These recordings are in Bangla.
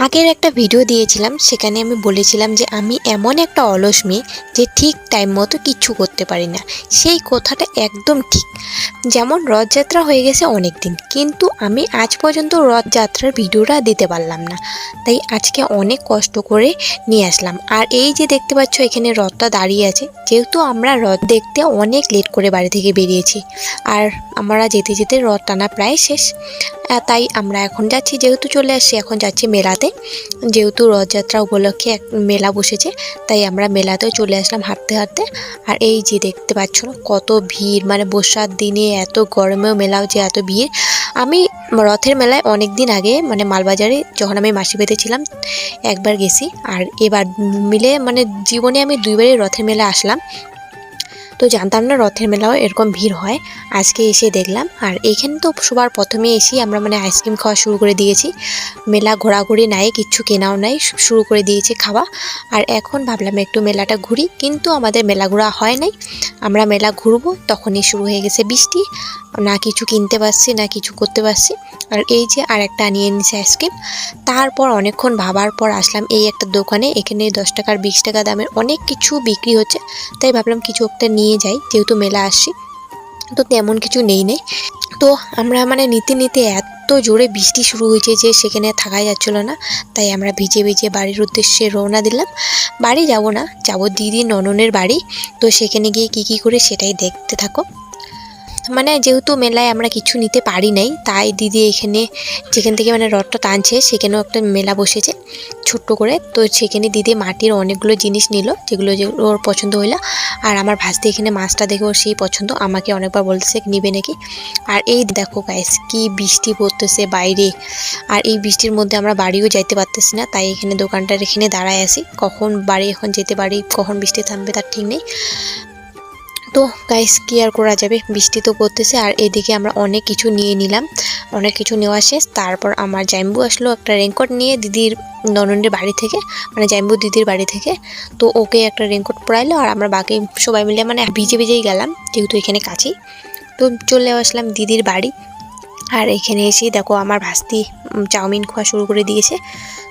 আগের একটা ভিডিও দিয়েছিলাম, সেখানে আমি বলেছিলাম যে আমি এমন একটা অলস মেয়ে যে ঠিক টাইম মতো কিচ্ছু করতে পারি না। সেই কথাটা একদম ঠিক। যেমন রথযাত্রা হয়ে গেছে অনেক দিন, কিন্তু আমি আজ পর্যন্ত রথযাত্রার ভিডিওটা দিতে পারলাম না। তাই আজকে অনেক কষ্ট করে নিয়ে আসলাম। আর এই যে দেখতে পাচ্ছ এখানে রথটা দাঁড়িয়ে আছে, যেহেতু আমরা রথ দেখতে অনেক লেট করে বাড়ি থেকে বেরিয়েছি, আর আমরা যেতে যেতে রথ টানা প্রায় শেষ। তাই আমরা এখন যাচ্ছি, যেহেতু চলে আসছি এখন যাচ্ছি মেলাতে। যেহেতু রথযাত্রা উপলক্ষে এক মেলা বসেছে, তাই আমরা মেলাতেও চলে আসলাম হাঁটতে হাঁটতে। আর এই যে দেখতে পাচ্ছ না কত ভিড়, মানে বর্ষার দিনে এত গরমেও মেলাও যে এত ভিড়। আমি রথের মেলায় অনেক দিন আগে মানে মালবাজারে যখন আমি মাসি বাড়িতে ছিলাম একবার গেছি, আর এবার মিলে মানে জীবনে আমি দুইবারই রথের মেলা আসলাম। তো জানতাম না রথের মেলাও এরকম ভিড় হয়, আজকে এসে দেখলাম। আর এইখানে তো সবার প্রথমে এসেই আমরা মানে আইসক্রিম খাওয়া শুরু করে দিয়েছি। মেলা ঘোরাঘুরি নাই, কিচ্ছু কেনাও নাই, শুরু করে দিয়েছি খাওয়া। আর এখন ভাবলাম একটু মেলাটা ঘুরি, কিন্তু আমাদের মেলা ঘোরা হয় নাই। আমরা মেলা ঘুরবো তখনই শুরু হয়ে গেছে বৃষ্টি, না কিছু কিনতে পারছি না কিছু করতে পারছি। আর এই যে আর একটা নিয়ে নিছে আইসক্রিম। তারপর অনেকক্ষণ ভাবার পর আসলাম এই একটা দোকানে, এখানে 10 টাকার 20 টাকা দামের অনেক কিছু বিক্রি হচ্ছে। তাই ভাবলাম কিছু একটা নিয়ে যাই, যেহেতু মেলা আসছি। তো তেমন কিছু নেই। তো আমরা মানে নিতে নিতে এত জোরে বৃষ্টি শুরু হয়েছে যে সেখানে থাকাই যাচ্ছিল না। তাই আমরা ভিজে ভিজে বাড়ির উদ্দেশ্যে রওনা দিলাম। বাড়ি যাব না, যাব দিদি নননের বাড়ি। তো সেখানে গিয়ে কি করে সেটাই দেখতে থাকো। মানে যেহেতু মেলায় আমরা কিছু নিতে পারি নাই, তাই দিদি এখানে যেখান থেকে মানে রথটা টানছে সেখানেও একটা মেলা বসেছে ছোট্ট করে। তো সেখানে দিদি মাটির অনেকগুলো জিনিস নিল, যেগুলো ওর পছন্দ হইলো। আর আমার ভাস্তি এখানে মাছটা দেখে ওর সেই পছন্দ, আমাকে অনেকবার বলতেছে নিবে নাকি। আর এই দেখো গাইস কি বৃষ্টি পড়তেছে বাইরে। আর এই বৃষ্টির মধ্যে আমরা বাড়িও যাইতে পারতেছি না, তাই এখানে দোকানটার এখানে দাঁড়ায় আছি। কখন বাড়ি এখন যেতে পারি, কখন বৃষ্টি থামবে তার ঠিক নেই। তো গাইস কি আর করা যাবে, বৃষ্টি তো পড়তেছে। আর এদিকে আমরা অনেক কিছু নিয়ে নিলাম, অনেক কিছু নেওয়া শেষ। তারপর আমার জাম্বু আসলো একটা রেনকোট নিয়ে দিদির ননদের বাড়ি থেকে, মানে জাম্বু দিদির বাড়ি থেকে। তো ওকে একটা রেনকোট পরাইলো, আর আমরা বাকি সবাই মিলে মানে ভিজে ভিজেই গেলাম, যেহেতু এখানে কাছেই। তো চলে আসলাম দিদির বাড়ি। আর এখানে এসে দেখো আমার ভাস্তি চাউমিন খাওয়া শুরু করে দিয়েছে।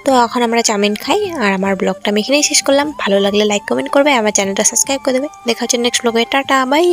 তো এখন আমরা চাউমিন খাই। আর আমার ব্লগটা আমি এখানেই শেষ করলাম। ভালো লাগলে লাইক কমেন্ট করবে, আমার চ্যানেলটা সাবস্ক্রাইব করে দেবে। দেখা হচ্ছে নেক্সট ব্লগে। Tata bye.